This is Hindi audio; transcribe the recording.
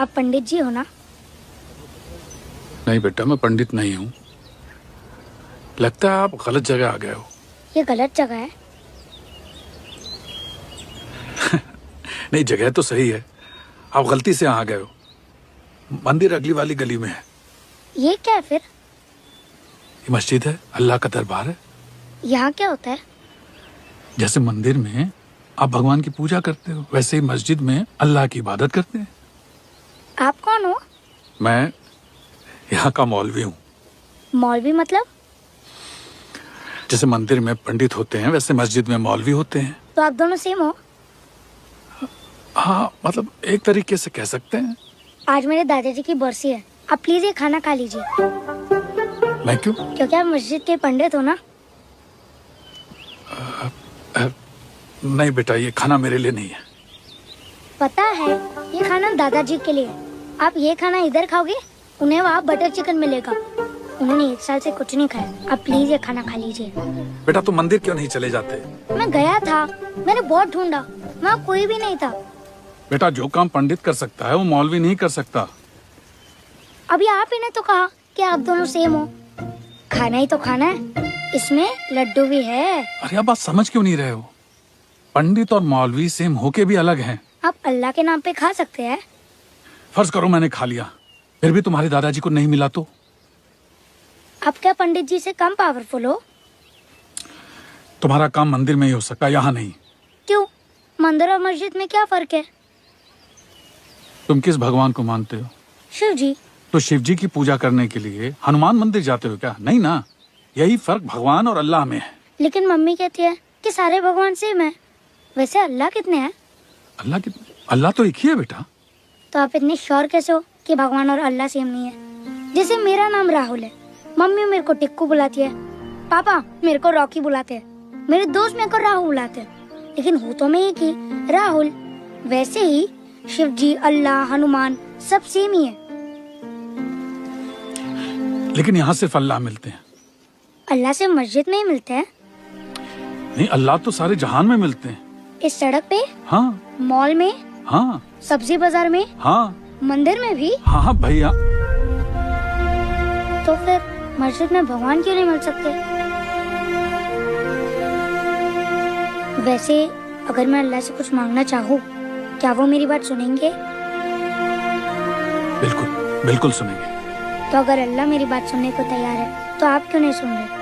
आप पंडित जी हो ना? नहीं बेटा, मैं पंडित नहीं हूँ। लगता है आप गलत जगह आ गए हो। ये गलत जगह है। नहीं, जगह तो सही है, आप गलती से आ गए हो। मंदिर अगली वाली गली में है। ये क्या है फिर? ये मस्जिद है, अल्लाह का दरबार है। यहाँ क्या होता है? जैसे मंदिर में आप भगवान की पूजा करते हो, वैसे ही मस्जिद में अल्लाह की इबादत करते हैं। आप कौन हो? मैं यहाँ का मौलवी हूँ। मौलवी मतलब? जैसे मंदिर में पंडित होते हैं, वैसे मस्जिद में मौलवी होते हैं। तो आप दोनों सेम हो? हाँ, मतलब एक तरीके से कह सकते हैं। आज मेरे दादाजी की बरसी है, आप प्लीज ये खाना खा लीजिए। मैं क्यों? क्योंकि आप मस्जिद के पंडित हो ना। नहीं बेटा, ये खाना मेरे लिए नहीं है। पता है, ये खाना दादाजी के लिए। आप ये खाना इधर खाओगे, उन्हें वहाँ बटर चिकन मिलेगा। उन्होंने 1 साल से कुछ नहीं खाया। आप प्लीज ये खाना खा लीजिए। बेटा, तुम मंदिर क्यों नहीं चले जाते? मैं गया था, मैंने बहुत ढूंढा, वहाँ कोई भी नहीं था। बेटा, जो काम पंडित कर सकता है वो मौलवी नहीं कर सकता। अभी आप ही ने तो कहा कि आप दोनों सेम हो। खाना ही तो खाना है, इसमें लड्डू भी है। अरे आप बात समझ क्यों नहीं रहे हो? पंडित और मौलवी सेम होके भी अलग हैं। आप अल्लाह के नाम पे खा सकते हैं। फर्ज करो मैंने खा लिया, फिर भी तुम्हारे दादाजी को नहीं मिला तो? आप क्या पंडित जी से कम पावरफुल हो? तुम्हारा काम मंदिर में ही हो सकता, यहाँ नहीं। क्यों? मंदिर और मस्जिद में क्या फर्क है? तुम किस भगवान को मानते हो? शिव जी। तो शिव जी की पूजा करने के लिए हनुमान मंदिर जाते हो क्या? नहीं ना। यही फर्क भगवान और अल्लाह में है। लेकिन मम्मी कहती है कि सारे भगवान सेम है। वैसे अल्लाह कितने हैं? अल्लाह तो एक ही है बेटा। तो आप इतने श्योर कैसे हो कि भगवान और अल्लाह सेम नहीं है? जैसे मेरा नाम राहुल है, मम्मी मेरे को टिक्कू बुलाती है, पापा मेरे को रॉकी बुलाते हैं, मेरे दोस्त मेरे को राहुल बुलाते हैं, लेकिन हो तो मैं एक ही, राहुल। वैसे ही शिव जी, अल्लाह, हनुमान सब सेम ही है। लेकिन यहाँ सिर्फ अल्लाह मिलते हैं। अल्लाह से मस्जिद में ही मिलते हैं? नहीं, अल्लाह तो सारे जहान में मिलते हैं। इस सड़क पे? हाँ। मॉल में? हाँ। सब्जी बाजार में? हाँ। मंदिर में भी? हाँ भैया। तो फिर मस्जिद में भगवान क्यों नहीं मिल सकते? वैसे अगर मैं अल्लाह से कुछ मांगना चाहूँ, क्या वो मेरी बात सुनेंगे? बिल्कुल बिल्कुल सुनेंगे। तो अगर अल्लाह मेरी बात सुनने को तैयार है, तो आप क्यों नहीं सुन रहे?